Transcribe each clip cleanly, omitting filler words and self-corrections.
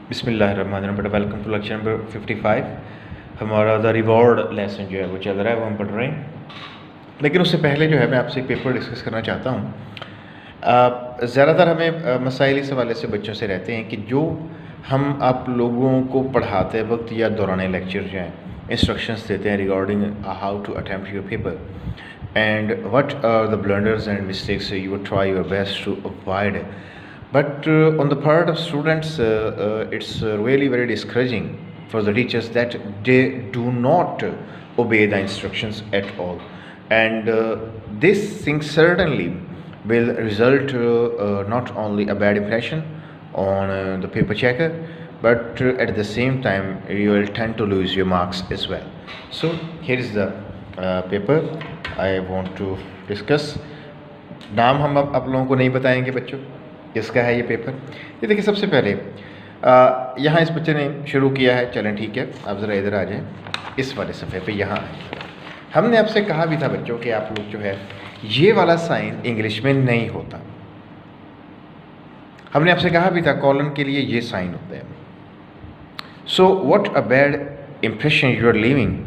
बिस्मिल्लाहिर्रहमानिर्रहीम। बेटा welcome to lecture number 55। हमारा द रिवॉर्ड लेसन जो है वो चल रहा है, वो हम पढ़ रहे हैं। लेकिन उससे पहले जो है मैं आपसे एक पेपर डिस्कस करना चाहता हूँ। ज़्यादातर हमें मसाइल इस हवाले से बच्चों से रहते हैं कि जो हम आप लोगों को पढ़ाते वक्त या दौरान लेक्चर जो हैं इंस्ट्रक्शंस देते हैं regarding how to attempt your paper and what are the blunders and mistakes you would try your best to avoid. But on the part of students, it's really very discouraging for the teachers that they do not obey the instructions at all, and this thing certainly will result not only a bad impression on the paper checker, but at the same time you will tend to lose your marks as well. So here is the paper I want to discuss. नाम हम आप लोगों को नहीं बताएंगे बच्चों, किसका है ये पेपर। ये देखिए, सबसे पहले यहाँ इस बच्चे ने शुरू किया है। चलें ठीक है, आप ज़रा इधर आ जाएं, इस वाले सफ़े पे यहाँ आए। हमने आपसे कहा भी था बच्चों कि आप लोग जो है ये वाला साइन इंग्लिश में नहीं होता। हमने आपसे कहा भी था कॉलन के लिए ये साइन होता है। So what a bad impression you are living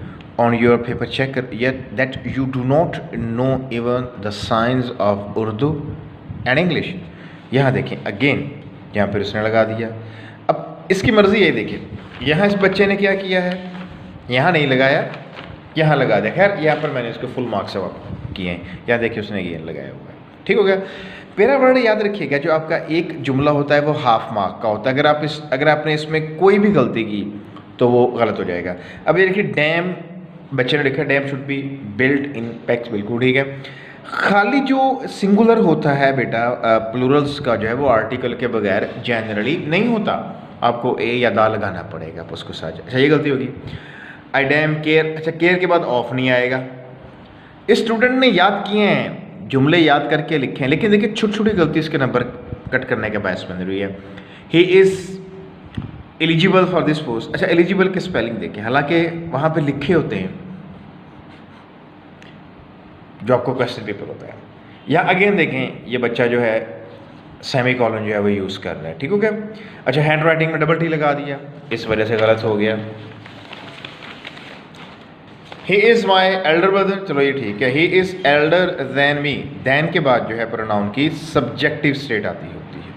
on your paper checker, yet that you do not know even the signs of Urdu and English. यहाँ देखें अगेन, यहाँ पर उसने लगा दिया। अब इसकी मर्ज़ी है। देखिए यहाँ इस बच्चे ने क्या किया है, यहाँ नहीं लगाया, यहाँ लगा दिया। खैर यहाँ पर मैंने इसको फुल मार्क्स किए हैं। यहाँ देखिए उसने ये लगाया हुआ है, ठीक हो गया। पहला वर्ड याद रखिएगा, जो आपका एक जुमला होता है वो हाफ मार्क का होता है। अगर आपने इसमें कोई भी गलती की तो वो गलत हो जाएगा। अब ये देखिए, डैम बच्चे ने लिखा dam should be built in PACS, बिल्कुल ठीक है। खाली जो सिंगुलर होता है बेटा प्लूरल्स का जो है वो आर्टिकल के बगैर जनरली नहीं होता, आपको ए या दा लगाना पड़ेगा उसको साथ। अच्छा ये गलती होगी, आई डैम केयर। अच्छा केयर के बाद ऑफ नहीं आएगा। इस स्टूडेंट ने याद किए हैं, जुमले याद करके लिखे हैं, लेकिन देखिए छोटी छोटी गलती इसके नंबर कट करने के बायस बन रही है। He is eligible for this post. अच्छा एलिजिबल की स्पेलिंग देखें, हालांकि वहाँ पे लिखे होते हैं जो आपको क्वेश्चन पेपर होता है। या अगेन देखें, ये बच्चा जो है सेमी कॉलन जो है वो यूज़ कर रहा है, ठीक हो गया। अच्छा हैंड राइटिंग में डबल टी लगा दिया, इस वजह से गलत हो गया। He is my elder brother, चलो ये ठीक है। He is elder then me, then के बाद जो है प्रोनाउन की सब्जेक्टिव स्टेट आती होती है,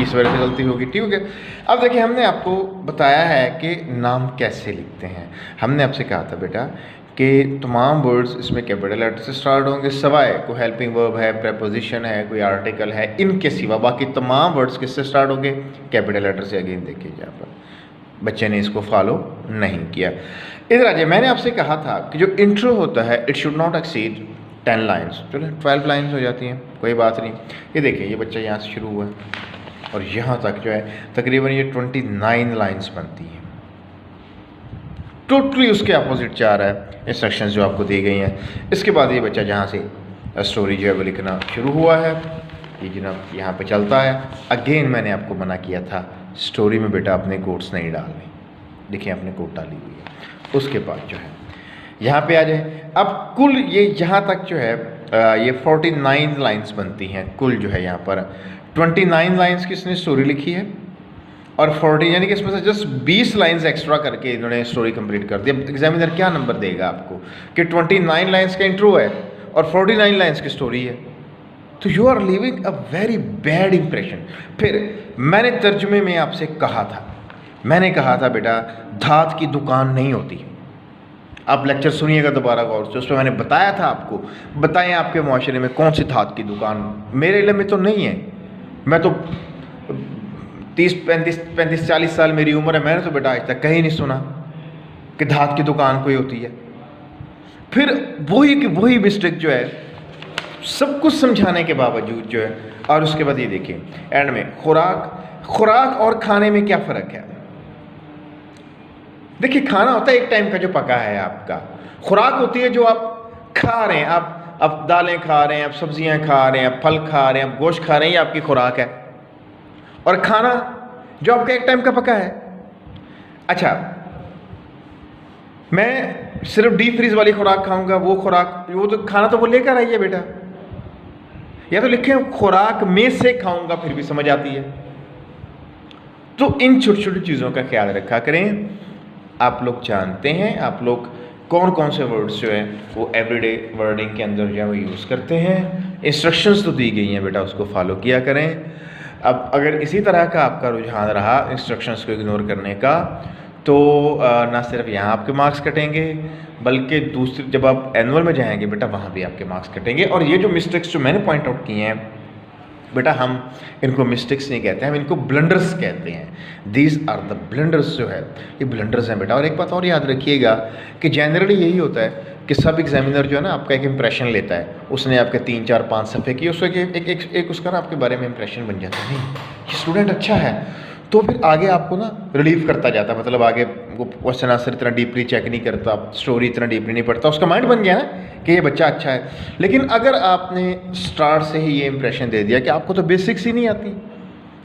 इस वजह से गलती होगी, ठीक हो गया। अब देखिए हमने आपको बताया है कि नाम कैसे लिखते हैं। हमने आपसे कहा था बेटा कि तमाम वर्ड्स इसमें कैपिटल लेटर से स्टार्ट होंगे, सवाए कोई हेल्पिंग वर्ब है, प्रेपोजिशन है, कोई आर्टिकल है, इनके सिवा बाकी तमाम वर्ड्स किससे स्टार्ट होंगे, कैपिटल लेटर से। अगेन देखिए यहाँ पर बच्चे ने इसको फॉलो नहीं किया। इधर आ जाए, मैंने आपसे कहा था कि जो इंट्रो होता है it should not exceed 10 lines. चलो 12 लाइन्स हो जाती हैं, कोई बात नहीं। ये देखिए ये बच्चा यहाँ से शुरू हुआ है और यहाँ तक जो है तकरीबन ये 29 लाइन्स बनती हैं। टोटली उसके अपोजिट जा रहा है इंस्ट्रक्शंस जो आपको दी गई हैं। इसके बाद ये बच्चा जहाँ से स्टोरी जो है वो लिखना शुरू हुआ है, ये जनाब यहाँ पे चलता है। अगेन मैंने आपको मना किया था स्टोरी में बेटा अपने कोट्स नहीं डालने। देखिए आपने कोट डाली हुई है। उसके बाद जो है यहाँ पे आ जाए। अब कुल ये यहाँ तक जो है ये 49 लाइन्स बनती हैं कुल जो है। यहाँ पर 29 लाइन्स की इसने स्टोरी लिखी है और 40 यानी कि इसमें से जस्ट 20 लाइन्स एक्स्ट्रा करके इन्होंने स्टोरी कंप्लीट कर दी। अब एग्जामिनर क्या नंबर देगा आपको कि 29 लाइन्स का इंट्रो है और 49 लाइन्स की स्टोरी है, तो you are living a very bad impression. फिर मैंने तर्जुमे में आपसे कहा था, मैंने कहा था बेटा धात की दुकान नहीं होती। आप लेक्चर सुनिएगा दोबारा गौर से, उस पर मैंने बताया था आपको, बताएं आपके मुआशरे में कौन सी धात की दुकान। मेरे इल्म में तो नहीं है, मैं तो 30-35-40 साल मेरी उम्र है, मैंने तो बेटा आज तक कहीं नहीं सुना कि धात की दुकान कोई होती है। फिर वही मिस्टेक जो है सब कुछ समझाने के बावजूद जो है। और उसके बाद ये देखिए एंड में खुराक और खाने में क्या फ़र्क है। देखिए खाना होता है एक टाइम का जो पका है आपका, खुराक होती है जो आप खा रहे हैं। आप दालें खा रहे हैं, आप सब्जियां खा रहे हैं, आप फल खा रहे हैं, आप गोश्त खा रहे हैं, ये आपकी खुराक है। और खाना जो आपका एक टाइम का पका है। अच्छा मैं सिर्फ डीप फ्रीज वाली खुराक खाऊंगा, वो खुराक वो तो खाना तो वो लेकर आई है बेटा। या तो लिखें खुराक में से खाऊंगा, फिर भी समझ आती है। तो इन छोटी छोटी चीज़ों का ख्याल रखा करें। आप लोग जानते हैं आप लोग कौन कौन से वर्ड्स जो हैं वो एवरीडे वर्डिंग के अंदर जो है वो यूज़ करते हैं। इंस्ट्रक्शंस तो दी गई हैं बेटा, उसको फॉलो किया करें। अब अगर इसी तरह का आपका रुझान रहा इंस्ट्रक्शंस को इग्नोर करने का, तो ना सिर्फ यहाँ आपके मार्क्स कटेंगे, बल्कि दूसरी जब आप एनुअल में जाएंगे बेटा वहाँ भी आपके मार्क्स कटेंगे। और ये जो मिस्टेक्स जो मैंने पॉइंट आउट किए हैं बेटा, हम इनको मिस्टेक्स नहीं कहते हैं, हम इनको ब्लंडर्स कहते हैं। दीज आर द ब्लंडर्स जो है ये ब्लंडर्स हैं बेटा। और एक बात और याद रखिएगा कि जनरली यही होता है कि सब एग्जामिनर जो है ना आपका एक इंप्रेशन लेता है, उसने आपके 3 4 5 सफ़े किए, उसको एक उसका ना आपके बारे में इंप्रेशन बन जाता है, नहीं ये स्टूडेंट अच्छा है, तो फिर आगे आपको ना रिलीव करता जाता है। मतलब आगे वो क्वेश्चन आंसर इतना डीपली चेक नहीं करता, स्टोरी इतना डीपली नहीं पढ़ता, उसका माइंड बन गया ना कि ये बच्चा अच्छा है। लेकिन अगर आपने स्टार्ट से ही ये इंप्रेशन दे दिया कि आपको तो बेसिक्स ही नहीं आती,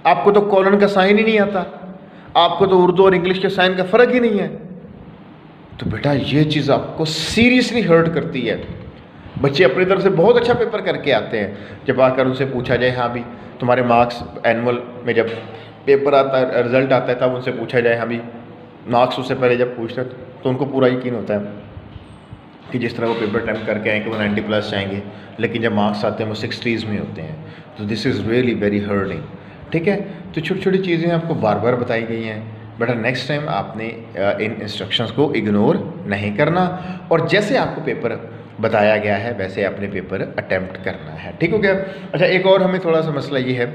आपको तो कॉलन का साइन ही नहीं आता, आपको तो उर्दू और इंग्लिश के साइन का फ़र्क ही नहीं है, तो बेटा ये चीज़ आपको सीरियसली हर्ट करती है। बच्चे अपनी तरफ से बहुत अच्छा पेपर करके आते हैं, जब आकर उनसे पूछा जाए हाँ भी तुम्हारे मार्क्स एनुअल में जब पेपर आता है, रिजल्ट आता है, तब उनसे पूछा जाए हाँ भी मार्क्स, उससे पहले जब पूछते हैं तो उनको पूरा यकीन होता है कि जिस तरह वो पेपर अटैम्प्ट करके आएंगे वो 90+ जाएंगे, लेकिन जब मार्क्स आते हैं वो 60s में होते हैं। तो this is really very hurting. ठीक है, तो छोटी छोटी चीज़ें आपको बार बार बताई गई हैं बेटा, नेक्स्ट टाइम आपने इन इंस्ट्रक्शंस को इग्नोर नहीं करना, और जैसे आपको पेपर बताया गया है वैसे अपने पेपर अटैम्प्ट करना है। ठीक हो गया। अच्छा, एक और हमें थोड़ा सा मसला ये है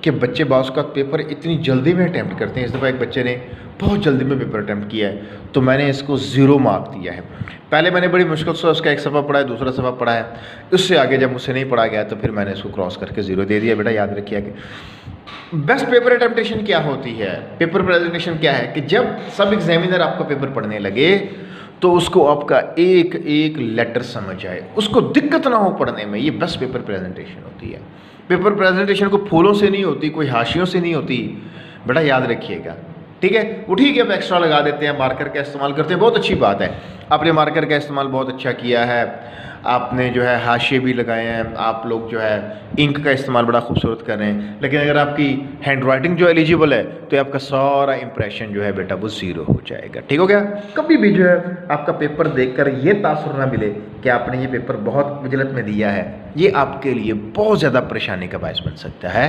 कि बच्चे बाज़ का पेपर इतनी जल्दी में अटैम्प्ट करते हैं। इस दफ़ा एक बच्चे ने बहुत जल्दी में पेपर अटैम्प्ट किया है, तो मैंने इसको 0 मार्क दिया है। पहले मैंने बड़ी मुश्किल से उसका एक सफ़ा पढ़ा है, दूसरा सफ़ा पढ़ा है, उससे आगे जब मुझसे नहीं पढ़ा गया तो फिर मैंने इसको क्रॉस करके 0 दे दिया। बेटा याद रखिए कि बेस्ट पेपर अटेम्प्टेशन क्या होती है, पेपर प्रेजेंटेशन क्या है कि जब सब एग्जामिनर आपका पेपर पढ़ने लगे तो उसको आपका एक एक लेटर समझ आए, उसको दिक्कत ना हो पढ़ने में, ये बेस्ट पेपर प्रेजेंटेशन होती है। पेपर प्रेजेंटेशन को फूलों से नहीं होती, कोई हाशियों से नहीं होती, बेटा याद रखिएगा। ठीक है, वो ठीक है आप एक्स्ट्रा लगा देते हैं, मार्कर का इस्तेमाल करते हैं, बहुत अच्छी बात है, आपने मार्कर का इस्तेमाल बहुत अच्छा किया है, आपने जो है हाशिए भी लगाए हैं, आप लोग जो है इंक का इस्तेमाल बड़ा खूबसूरत कर रहे हैं, लेकिन अगर आपकी हैंड राइटिंग जो एलिजिबल है तो आपका सारा इंप्रेशन जो है बेटा वो 0 हो जाएगा। ठीक हो गया। कभी भी जो है आपका पेपर देखकर ये तासुर ना मिले कि आपने ये पेपर बहुत विजलत में दिया है, ये आपके लिए बहुत ज़्यादा परेशानी का बायस बन सकता है।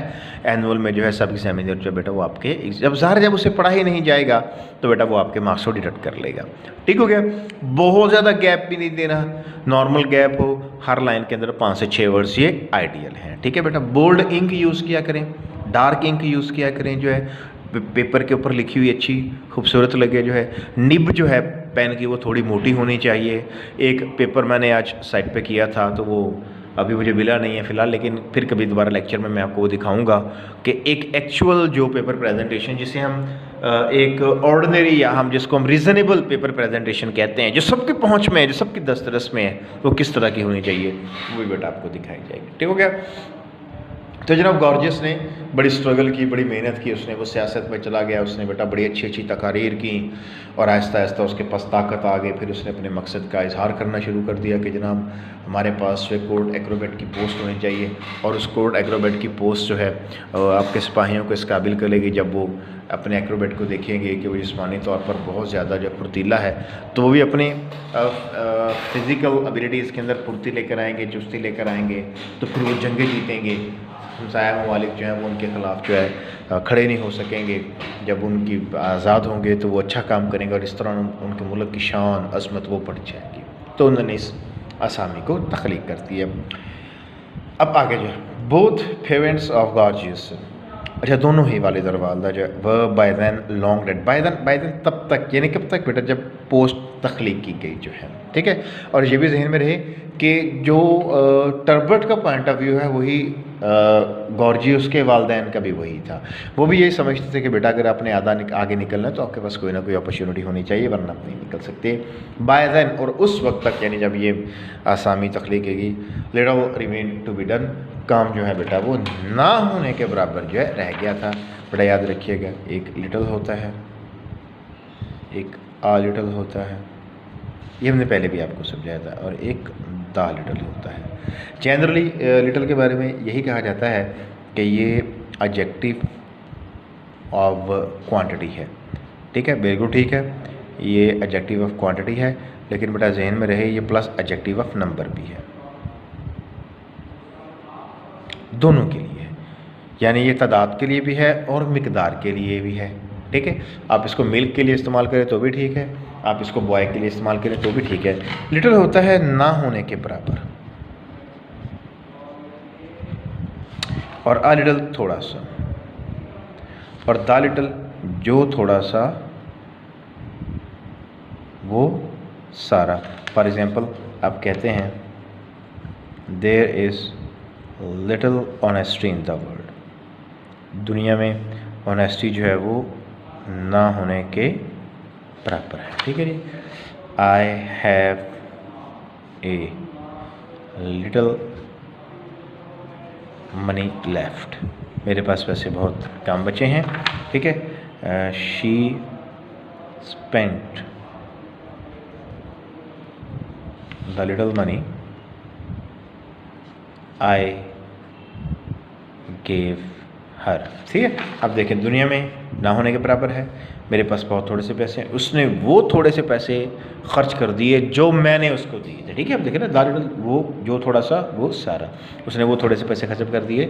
एनुअल में जो है सब एग्जामिनर जो बेटा वो आपके जब उसे पढ़ा ही नहीं जाएगा तो बेटा वो आपके मार्क्स को डिडक्ट कर लेगा। ठीक हो गया। बहुत ज़्यादा गैप भी नहीं देना, नॉर्मल गैप हो, हर लाइन के अंदर 5 से 6 वर्ड्स ये आइडियल हैं। ठीक है बेटा। बोल्ड इंक यूज़ किया करें, डार्क इंक यूज़ किया करें, जो है पेपर के ऊपर लिखी हुई अच्छी खूबसूरत लगे। जो है निब जो है पेन की वो थोड़ी मोटी होनी चाहिए। एक पेपर मैंने आज साइट पे किया था तो वो अभी मुझे मिला नहीं है फ़िलहाल, लेकिन फिर कभी दोबारा लेक्चर में मैं आपको वो दिखाऊंगा कि एक एक्चुअल जो पेपर प्रेजेंटेशन जिसे हम एक ऑर्डिनरी या हम जिसको हम रीज़नेबल पेपर प्रेजेंटेशन कहते हैं, जो सबके पहुंच में है, जो सबकी दस्तरस में है, वो किस तरह की होनी चाहिए वो भी बेटा आपको दिखाई जाएगी। ठीक हो गया। तो जनाब गॉर्जियस ने बड़ी स्ट्रगल की, बड़ी मेहनत की, उसने वो सियासत में चला गया, उसने बेटा बड़ी अच्छी अच्छी तकारीर की और आहिस्ता आहिस्ता उसके पास ताकत आ गई। फिर उसने अपने मकसद का इजहार करना शुरू कर दिया कि जनाब हमारे पास जो है कोर्ट एक्रोबेट की पोस्ट होनी चाहिए, और उस कोर्ट एक्रोबेट की पोस्ट जो है आपके सिपाहियों को इस काबिल करेगी जब वो अपने एक्रोबेट को देखेंगे कि वो जिस्मानी तौर पर बहुत ज़्यादा जो फुर्तीला है, तो वो भी अपनी फ़िज़िकल एबिलिटीज़ के अंदर फुर्ती लेकर आएंगे, चुस्ती लेकर आएंगे, तो फिर वो जंगें जीतेंगे। हमसाया ममालिक जो हैं वो उनके ख़िलाफ़ जो है खड़े नहीं हो सकेंगे। जब उनकी आज़ाद होंगे तो वो अच्छा काम करेंगे और इस तरह उनके मुल्क की शान अज़मत वो बढ़ जाएगी। तो उन्होंने इस असामी को तख्लीक कर दी है। अब आगे जो है बोथ पेरेंट्स ऑफ गॉर्जियस, अच्छा दोनों ही वालिद और वालदा जो है वह by then long dead, by then तब तक, यानी कब तक बेटा जब पोस्ट तख्लीक की गई जो है। ठीक है। और ये भी जहन में रहे कि जो टर्बर्ट का पॉइंट ऑफ व्यू है वही गॉर्जियस के वालदैन का भी वही था। वो भी यही समझते थे कि बेटा अगर आपने आगे निकलना है तो आपके पास कोई ना कोई अपॉर्चुनिटी होनी चाहिए, वरना आप नहीं निकल सकते। बाय दैन, और उस वक्त तक यानी जब ये आसामी तख्लीक की, little remain to be done, काम जो है बेटा वो ना होने के बराबर जो है रह गया था। बेटा याद रखिएगा, एक लिटिल होता है, एक आ लिटिल होता है, ये हमने पहले भी आपको समझाया था, और एक द लिटल होता है। जनरली लिटल के बारे में यही कहा जाता है कि ये एडजेक्टिव ऑफ क्वांटिटी है। ठीक है, बिल्कुल ठीक है, ये एडजेक्टिव ऑफ क्वांटिटी है, लेकिन बेटा जहन में रहे ये प्लस एडजेक्टिव ऑफ नंबर भी है, दोनों के लिए है। यानी ये तादाद के लिए भी है और मिकदार के लिए भी है। ठीक है, आप इसको मिल्क के लिए इस्तेमाल करें तो भी ठीक है, आप इसको बॉय के लिए इस्तेमाल करें तो भी ठीक है। लिटल होता है ना होने के बराबर, और अ लिटल थोड़ा सा, और द लिटल जो थोड़ा सा वो सारा। फॉर एग्ज़ाम्पल आप कहते हैं there is little honesty in the world, दुनिया में ऑनेस्टी जो है वो ना होने के बराबर है। ठीक है जी, I have a little money left, मेरे पास पैसे बहुत कम बचे हैं। ठीक है, she spent the little money I gave her. ठीक है, अब देखें दुनिया में ना होने के बराबर है, मेरे पास बहुत थोड़े से पैसे हैं, उसने वो थोड़े से पैसे खर्च कर दिए जो मैंने उसको दिए थे। ठीक है, अब देखें ना द लिटल वो जो थोड़ा सा वो सारा, उसने वो थोड़े से पैसे खर्च कर दिए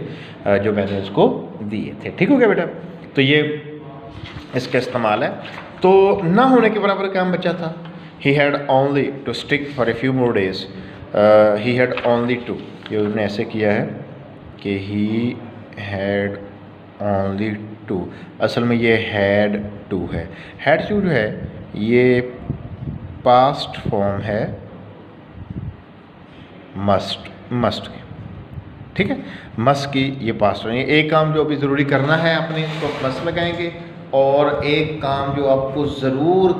जो मैंने उसको दिए थे। ठीक हो गया बेटा, तो ये इसका इस्तेमाल है। तो ना होने के बराबर काम बचा था, he had only to stick for a few more days, he had only to, ये उसने ऐसे किया है कि ही हैड ओनली टू, असल में ये हैड टू है। हैड टू जो है ये पास्ट फॉर्म है मस्ट की। ठीक है, मस्ट की ये पास्ट फॉर्म, एक काम जो अभी ज़रूरी करना है अपने तो मस्ट लगाएंगे, और एक काम जो आपको ज़रूर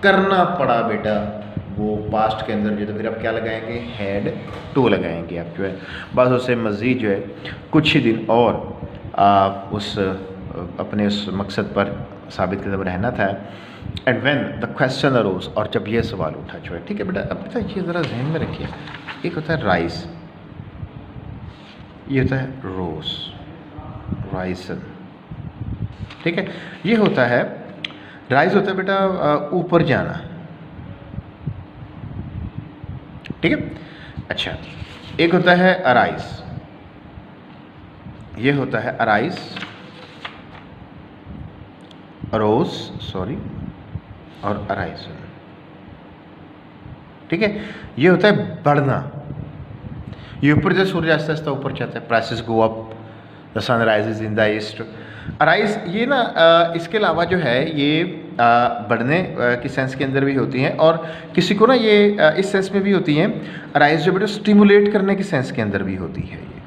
करना पड़ा बेटा वो पास्ट के अंदर जो, तो फिर आप क्या लगाएंगे, हैड टू लगाएंगे आप जो है। बस उससे मज़ीद जो है कुछ ही दिन और आप उस अपने उस मकसद पर साबित कदम रहना था। And when the question arose, और जब ये सवाल उठा जो है। ठीक है बेटा, अब बेटा ये ज़रा जहन में रखिए, एक होता है राइस, ये होता है रोज, राइसन। ठीक है, ये होता है राइज होता है बेटा ऊपर जाना। ठीक है, अच्छा एक होता है अराइज, ये होता है अराइज, अरोज सॉरी, और अराइज। ठीक है, ये होता है बढ़ना, ये ऊपर से सूर्य आस्ते आस्ते ऊपर जाता है, prices go up, the sun rises in the east. Arise ये ना इसके अलावा जो है ये बढ़ने की सेंस के अंदर भी होती हैं, और किसी को ना ये इस सेंस में भी होती हैं। अराइज जो बेटा स्टिमुलेट करने की सेंस के अंदर भी होती है ये।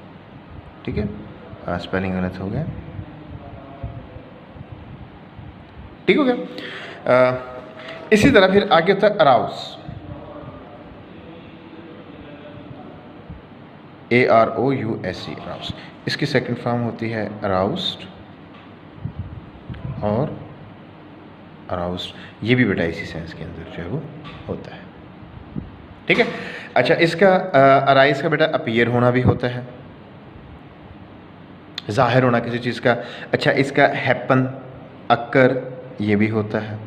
ठीक है, स्पेलिंग गलत हो गया, ठीक हो गया। इसी तरह फिर आगे होता है अराउज, AROUSE, अराउज। इसकी सेकंड फॉर्म होती है अराउज्ड और अराउज्ड, ये भी बेटा इसी सेंस के अंदर जो है वो होता है। ठीक है, अच्छा इसका अराइज का बेटा अपीयर होना भी होता है, जाहिर होना किसी चीज़ का। अच्छा इसका हैपन, अक्कर, ये भी होता है।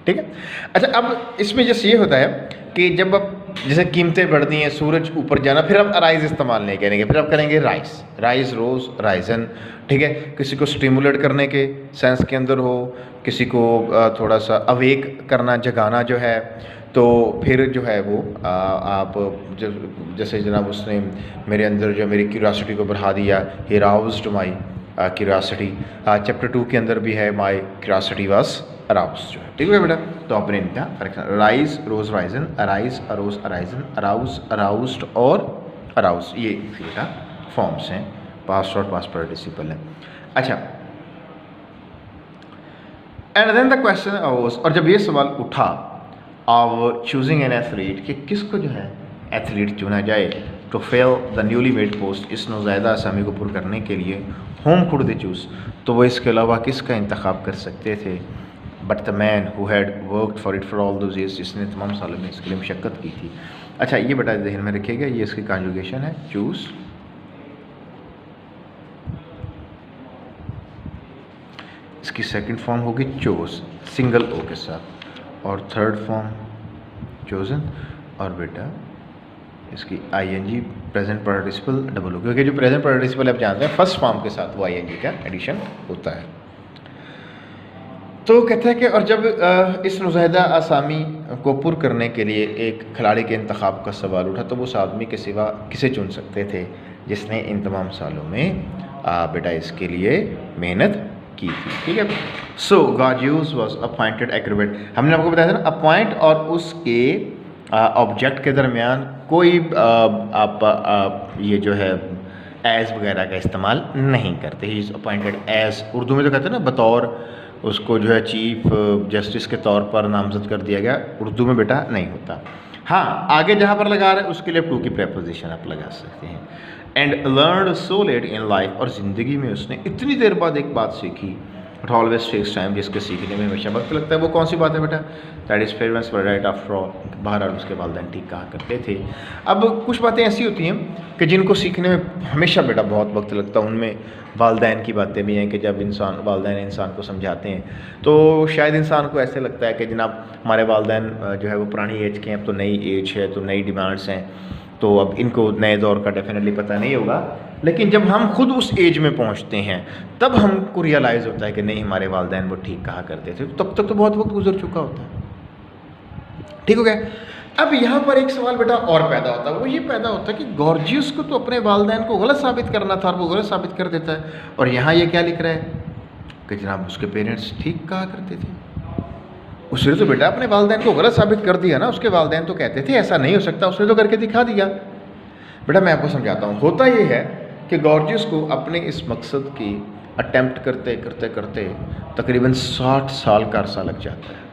ठीक है, अच्छा अब इसमें जैसे ये होता है कि जब आप जैसे कीमतें बढ़ती हैं, सूरज ऊपर जाना, फिर आप अराइज इस्तेमाल नहीं करेंगे, फिर आप करेंगे राइस, राइज, रोज, राइजन। ठीक है, किसी को स्टिमुलेट करने के सेंस के अंदर हो, किसी को थोड़ा सा अवेक करना, जगाना जो है, तो फिर जो है वो आप जैसे जनाब उसने मेरे अंदर जो मेरी क्यूरियोसिटी को बढ़ा दिया, ही राउज्ड माई क्यूरियोसिटी। चैप्टर 2 के अंदर भी है माई क्यूरियोसिटी वाज अराउज्ड जो है। ठीक है बेटा, तो आपने इनका rise, rose, risen, arise, arose, arisen, arouse, aroused और अराउज, ये बेटा फॉर्म्स हैं, पास्ट और पास्ट पार्टिसिपल है। अच्छा and then the question arose, और जब ये सवाल उठा ऑफ चूजिंग एन एथलीट, कि किसको जो है एथलीट चुना जाए to fill the newly made post, इस नौज़ायदा असामी को पूरा करने के लिए, होम कुड दे चूज़, तो वो इसके अलावा किसका इंतखाब कर सकते थे। But the man who had worked for it for all those years, जिसने तमाम सालों में इसके लिए मशक्क़त की थी। अच्छा, ये बेटा ध्यान में रखिएगा, ये इसकी कॉन्जुगेशन है, चूज। इसकी सेकंड फॉर्म होगी चोज, सिंगल ओ के साथ, और थर्ड फॉर्म चोजन, और बेटा इसकी ING present participle double O, क्योंकि जो प्रेजेंट पार्टिसिपल आप जानते हैं फर्स्ट फॉर्म के साथ वो आईएनजी का एडिशन होता है। तो कहते हैं कि और जब इस मुजाहिदा आसामी को पुर करने के लिए एक खिलाड़ी के इंतखाब का सवाल उठा तो वो उस आदमी के सिवा किसे चुन सकते थे जिसने इन तमाम सालों में बेटा इसके लिए मेहनत की थी। ठीक है। सो गॉर्जियस वाज अपॉइंटेड एक्रोबेट। हमने आपको बताया था ना, अपॉइंट और उसके ऑब्जेक्ट के दरमियान कोई ये जो है एज वगैरह का इस्तेमाल नहीं करते। He is appointed as, Urdu में तो कहते हैं ना बतौर, उसको जो है चीफ जस्टिस के तौर पर नामजद कर दिया गया, उर्दू में बेटा नहीं होता। हाँ, आगे जहाँ पर लगा रहे हैं उसके लिए टू की प्रेपोजिशन आप लगा सकते हैं। And learn so late in life, और ज़िंदगी में उसने इतनी देर बाद एक बात सीखी, इट ऑलवेज टेक्स टाइम, जिसके सीखने में हमेशा वक्त लगता है। वो कौन सी बात है बेटा? That his parents were right after all, बहरहाल उसके वालिदैन ठीक कहा करते थे। अब कुछ बातें ऐसी होती हैं कि जिनको सीखने में हमेशा बेटा बहुत वक्त लगता है, उनमें वालिदैन की बातें भी हैं कि जब इंसान वालिदैन इंसान को समझाते हैं तो शायद इंसान को ऐसे लगता है कि जनाब हमारे वालिदैन जो है वो पुरानी एज के हैं, अब तो नई एज है, तो नई डिमांड्स हैं, तो अब इनको नए दौर का डेफिनेटली पता नहीं होगा। लेकिन जब हम खुद उस एज में पहुंचते हैं तब हमको रियलाइज़ होता है कि नहीं, हमारे वालिदैन वो ठीक कहा करते थे, तब तक तो बहुत वक्त गुजर चुका होता है। ठीक हो गया। अब यहाँ पर एक सवाल बेटा और पैदा होता है, वो ये पैदा होता है कि गॉर्जियस को तो अपने वालिदैन को गलत साबित करना था और वो गलत साबित कर देता है, और यहाँ ये क्या लिख रहा है कि जनाब उसके पेरेंट्स ठीक कहा करते थे। उसने तो बेटा अपने वालिदैन को गलत साबित कर दिया ना, उसके वालिदैन तो कहते थे ऐसा नहीं हो सकता, उसने तो करके दिखा दिया। बेटा मैं आपको समझाता हूँ, होता ये है कि गॉर्जियस को अपने इस मकसद की अटेम्प्ट करते करते करते तकरीबन 60 साल का अरसा लग जाता है।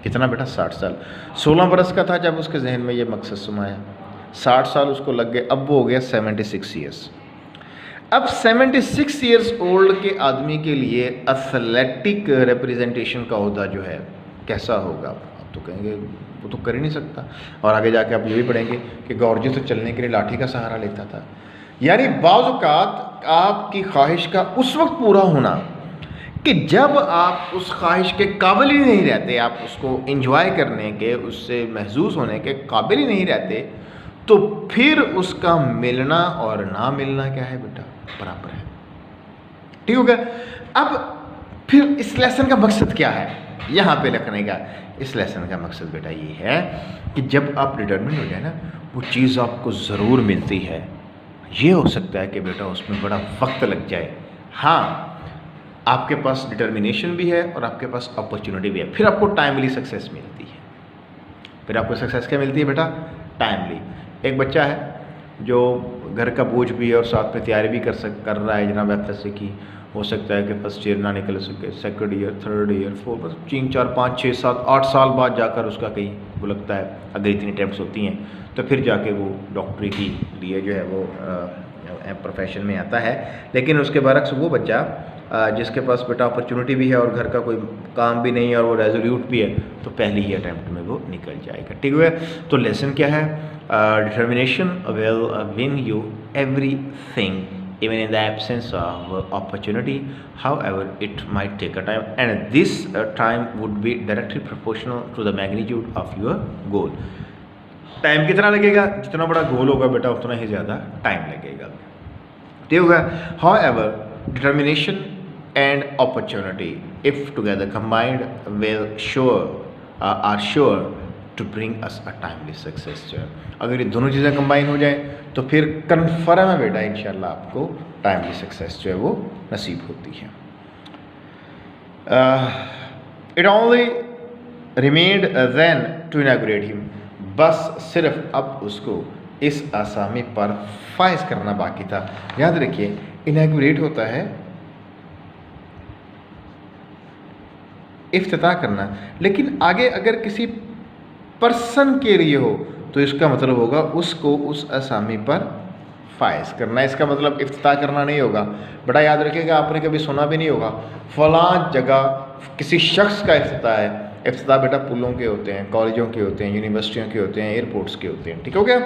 कितना बेटा? 60 साल। 16 बरस का था जब उसके जहन में ये मकसद समाया, 60 साल उसको लग गए, अब वो हो गया 76 ईयर्स। अब 76 ईयर्स ओल्ड के आदमी के लिए एथलेटिक रिप्रेजेंटेशन का ओहदा जो है कैसा होगा? आप तो कहेंगे वो तो कर ही नहीं सकता। और आगे जाके आप ये भी पढ़ेंगे कि गॉर्जियस तो चलने के लिए लाठी का सहारा लेता था। यानी बाज़ औक़ात आपकी ख्वाहिश का उस वक्त पूरा होना कि जब आप उस ख्वाहिश के काबिल ही नहीं रहते, आप उसको एंजॉय करने के, उससे महसूस होने के काबिल ही नहीं रहते, तो फिर उसका मिलना और ना मिलना क्या है बेटा? बराबर है। ठीक हो गया। अब फिर इस लेसन का मकसद क्या है यहाँ पे लिखने का? इस लेसन का मकसद बेटा ये है कि जब आप डिटर्मिन हो जाए ना, वो चीज़ आपको ज़रूर मिलती है। ये हो सकता है कि बेटा उसमें बड़ा वक्त लग जाए, हाँ, आपके पास डिटर्मिनेशन भी है और आपके पास अपॉर्चुनिटी भी है, फिर आपको टाइमली सक्सेस मिलती है। फिर आपको सक्सेस क्या मिलती है बेटा? टाइमली। एक बच्चा है जो घर का बोझ भी है और साथ में तैयारी भी कर रहा है जनाब एफएससी की, हो सकता है कि फर्स्ट ईयर ना निकल सके, second year, third year, fourth, बस 3, 4, 5, 6, 7, 8 साल बाद जाकर उसका कहीं वो लगता है, अगर इतनी अटैम्प्ट्स होती हैं तो फिर जाके वो डॉक्टरी के लिए जो है वो प्रोफेशन में आता है। लेकिन उसके बरक्स वो बच्चा जिसके पास बेटा अपॉर्चुनिटी भी है और घर का कोई काम भी नहीं है और वो रेजोल्यूट भी है, तो पहली ही अटैम्प्ट में वो निकल जाएगा। ठीक है। तो लेसन क्या है? Determination will win you everything even in the absence of opportunity, however it might take a time, and this time would be directly proportional to the magnitude of your goal. Time कितना लगेगा? जितना बड़ा गोल होगा बेटा उतना ही ज़्यादा time लगेगा। ठीक होगा। however determination and opportunity if together combined will are sure to bring us a timely success। अगर ये दोनों चीज़ें कंबाइन हो जाएं तो फिर कन्फर्म है बेटा इंशाल्लाह आपको टाइमली सक्सेस जो है वो नसीब होती है। It only remained then to inaugurate him, बस सिर्फ अब उसको इस आसामी पर फाइज करना बाकी था। याद रखिए इनॉग्रेट होता है इफ्तिताह करना, लेकिन आगे अगर किसी पर्सन के लिए हो तो इसका मतलब होगा उसको उस असामी पर फाइज करना। इसका मतलब इफ्तिताह करना नहीं होगा। बड़ा याद रखिएगा, आपने कभी सुना भी नहीं होगा फलां जगह किसी शख्स का इफ्तिताह है, इफ्तिताह बेटा पुलों के होते हैं, कॉलेजों के होते हैं, यूनिवर्सिटियों के होते हैं, एयरपोर्ट्स के होते हैं, ठीक हो गया।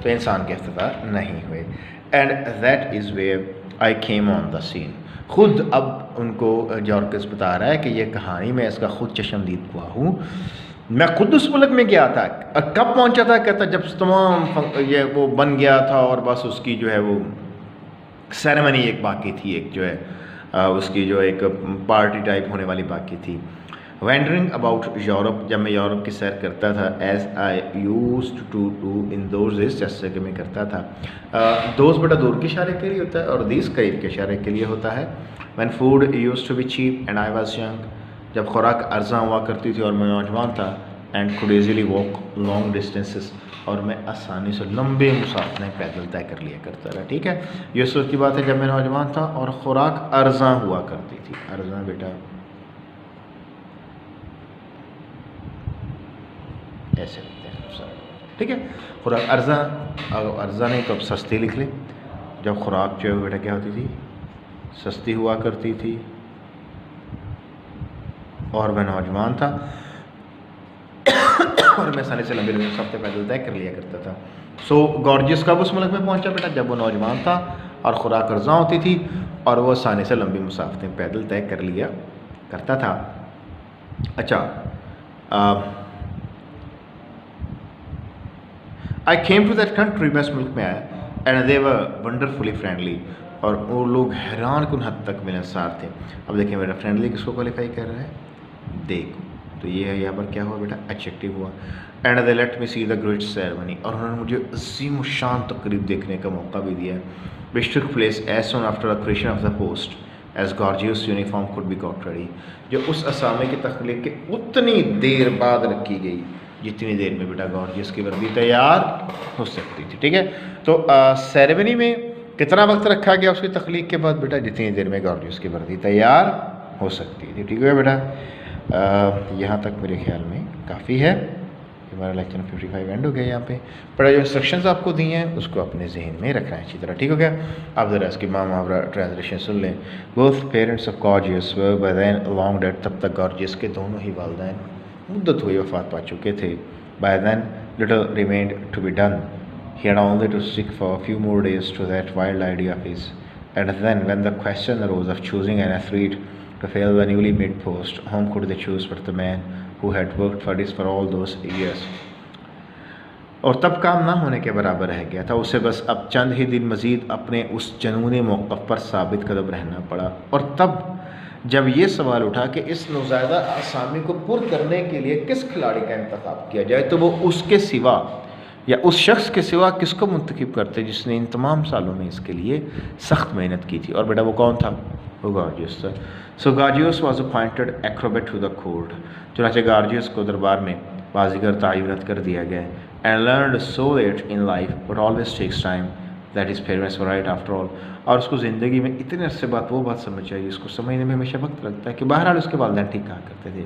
तो इंसान के इफ्तिताह नहीं हुए। And that is where I came on the scene. ख़ुद अब उनको जॉर्किस बता रहा है कि ये कहानी मैं इसका ख़ुद चश्मदीद हुआ हूँ, मैं खुद उस मुल्क में गया था। कब पहुंचा था? कहता जब तमाम ये वो बन गया था और बस उसकी जो है वो सेरेमनी एक बाकी थी, एक जो है उसकी जो एक पार्टी टाइप होने वाली बाकी थी। वैंडरिंग अबाउट यूरोप, जब मैं यूरोप की सैर करता था, as I used to do in those days, जैसे कि मैं करता था। दोज बेटा दूर के इशारे के लिए होता है और दीस करीब के इशारे के लिए होता है। When food used to be cheap and I was young, जब खुराक अर्जा हुआ करती थी और मैं नौजवान था। And could easily walk long distances, और मैं आसानी से लंबे मुसाफिरें पैदल तय कर लिया करता था, ठीक है। ये सोच की बात है जब मैं नौजवान था और खुराक अर्जा हुआ करती थी। अर्जा बेटा ऐसे लिखते हैं, ठीक है। खुराक अर्जा, अर्जा नहीं तो अब सस्ती लिख ले। जब खुराक जो है बेटा क्या होती थी? सस्ती हुआ करती थी और मैं नौजवान था और मैं आसानी से लंबे लंबे सफ़र पैदल तय कर लिया करता था। सो गॉर्जियस कब उस मुल्क में पहुंचा बेटा? जब वो नौजवान था और खुराक अर्जा होती थी और वो आसानी से लंबी मुसाफिरें पैदल तय कर लिया करता था। अच्छा, आई केम टू दैट कंट्री, मैं इस मुल्क में आया। And they were wonderfully friendly, और वो लोग हैरान कुन हद तक मिलनसार थे। अब देखिए मेरा फ्रेंडली किसको क्वालिफाई कर रहा है? देखो तो ये है, यहाँ पर क्या हुआ बेटा? एडजेक्टिव हुआ। And they let me see the great ceremony, और उन्होंने मुझे अजीम शान तकरीब देखने का मौका भी दिया। Which took place as soon after the creation of the post as Gorgeous uniform could be got ready, जो उस असामी की तख्लीक के उतनी देर बाद रखी गई जितनी देर में बेटा गॉर्जियस की वर्दी तैयार हो सकती थी, ठीक है। तो सेरेमनी में कितना वक्त रखा गया उसकी तख्लीक के बाद बेटा? जितनी देर में गॉर्जियस की वर्दी तैयार हो सकती थी, ठीक है बेटा। यहाँ तक मेरे ख्याल में काफ़ी है। हमारा लेक्चर 55 एंड हो गया यहाँ पे। पर जो इंस्ट्रक्शंस आपको दी हैं उसको अपने जहन में रखना है अच्छी तरह, ठीक हो गया। आप ज़रा इसकी मुहावरा ट्रांसलेशन सुन लें। Both parents of gorgeous were by then long dead, तब तक गॉर्जियस के दोनों ही वालिदैन मुद्दत हुई वफ़ात पा चुके थे। By then little remained to be done, he had only to stick for a few more days to that wild idea of his. And then when the question arose of choosing an athlete to fill the newly made post, whom could they choose but the man who had worked for this for all those years? और तब काम ना होने के बराबर रह गया था, उसे बस अब चंद ही दिन मज़ीद अपने उस जनूनी मौक़िफ़ पर साबित कदम रहना पड़ा। और तब जब ये सवाल उठा कि इस नुज़ायदा आसामी को पुर करने के लिए किस खिलाड़ी का इंतखाब किया जाए, तो वो उसके सिवा या उस शख्स के सिवा किसको मुंतखब करते जिसने इन तमाम सालों में इसके लिए सख्त मेहनत की थी। और बेटा वो कौन था? वो गॉर्जियस था। So Gorgeous was appointed acrobat to the court, चुनांचे गॉर्जियस को दरबार में बाजीगर तयनत कर दिया गया। And learned so late in life but always takes time that his parents were right after all, और उसको ज़िंदगी में इतने अरसे बाद वो बात समझ आई जिसको समझने में हमेशा वक्त लगता है कि बहरहाल उसके वालिदैन ठीक कहा करते थे।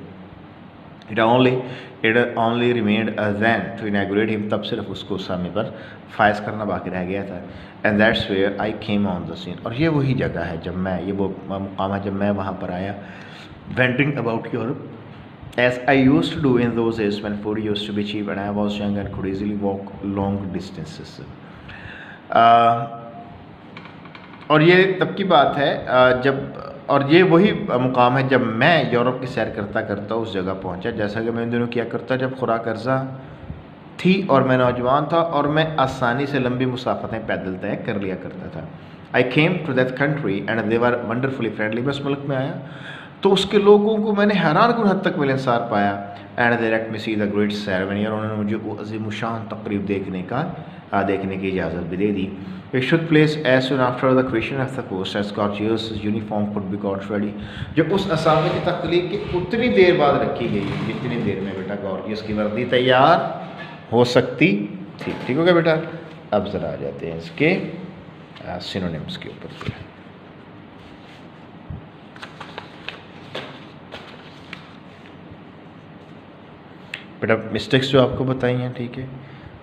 It only remained then to inaugurate him, तब सिर्फ उसको सामने पर फायज करना बाकी रह गया था। And that's where I came on the scene, और ये वही जगह है जब मैं, ये वो मुकाम है जब मैं वहाँ पर आया। Wandering about Europe as I used to do in those days when food used to be cheap and I was young and could easily walk long distances. और ये तब की बात है जब, और ये वही मुकाम है जब मैं यूरोप की सैर करता करता उस जगह पहुंचा, जैसा कि मैं इन दिनों किया करता जब खुराक अर्जा थी और मैं नौजवान था और मैं आसानी से लंबी मुसाफतें पैदल तय कर लिया करता था। I came to that country and they were wonderfully friendly, मैं उस मुल्क में आया तो उसके लोगों को मैंने हैरान कुन हद तक मिलनसार पाया। And they let me see the great ceremony, और उन्होंने मुझे वो अजीम शान तकरीब देखने की इजाज़त भी दे दी। It should place as soon after the creation of the post as Gaudius' uniform could be got ready, जो उस असामी की तख्लीक की उतनी देर बाद रखी गई जितनी देर में बेटा गॉर्जियस की वर्दी तैयार हो सकती थी, ठीक हो गया बेटा। अब ज़रा आ जाते हैं इसके सिनोनिम्स के ऊपर। बेटा मिस्टेक्स जो आपको बताई हैं, ठीक है,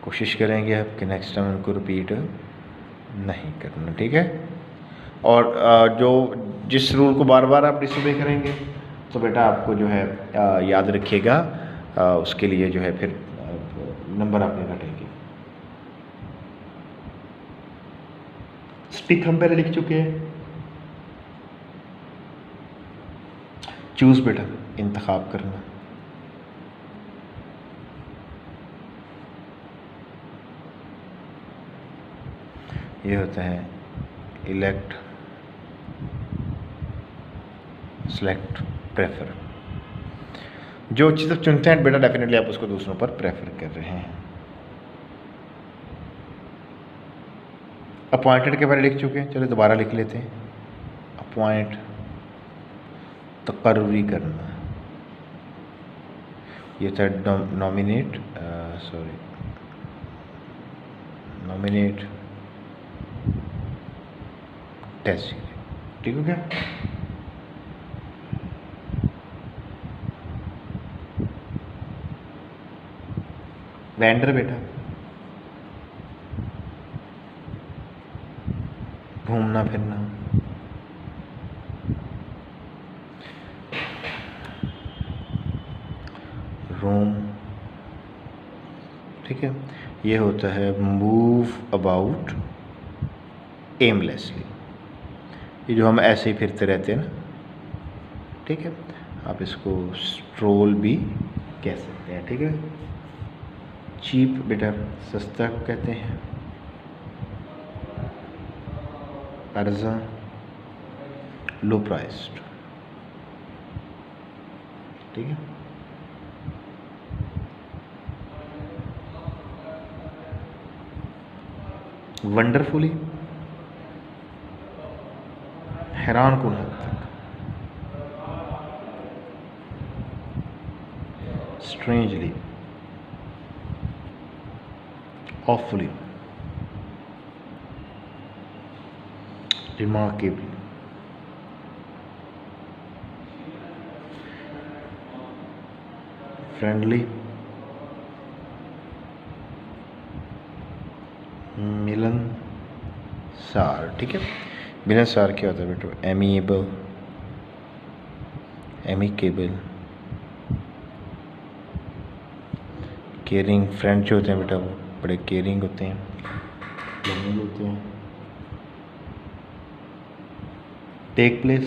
कोशिश करेंगे आपके नेक्स्ट टाइम उनको रिपीट नहीं करना, ठीक है। और जो जिस रूल को बार बार आप डिसोबे करेंगे तो बेटा आपको जो है याद रखिएगा, उसके लिए जो है फिर नंबर आपके घटेंगे। स्टिक हम पहले लिख चुके हैं। चूज बेटा इंतखाब करना, ये होता है इलेक्ट, सेलेक्ट, प्रेफर। जो चीज़ आप चुनते हैं बेटा डेफिनेटली आप उसको दूसरों पर प्रेफर कर रहे हैं। अपॉइंटेड के बारे में लिख चुके हैं, चलो दोबारा लिख लेते हैं। अपॉइंट, तकर्री करना, ये था नॉमिनेट, सॉरी नॉमिनेट, डेजिग्नेट। ठीक हो गया। वेंडर बेटा घूमना फिरना, रोम। ठीक है, ये होता है मूव अबाउट एमलेसली, ये जो हम ऐसे ही फिरते रहते हैं ना। ठीक है, आप इसको स्ट्रोल भी कह सकते हैं। ठीक है, चीप बेटा सस्ता कहते हैं, अर्जा लो प्राइस्ड। ठीक है, वंडरफुली हैरान कुन हद तक, स्ट्रेंजली, awfully, remarkably, friendly, मिलनसार। ठीक है, मिलनसार क्या होता है बेटा? Amiable, amicable, caring. फ्रेंड जो होते हैं बेटा वो बड़े केयरिंग होते हैं, लविंग होते हैं। टेक प्लेस,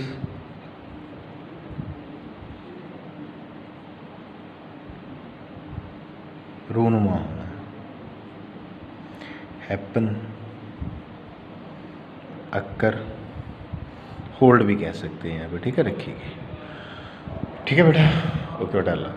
रूनुमा होना। हैपन, अक्कर, होल्ड भी कह सकते हैं यहाँ पे। ठीक है, रखिएगा। ठीक है बेटा, ओके बेटा, अल्लाह।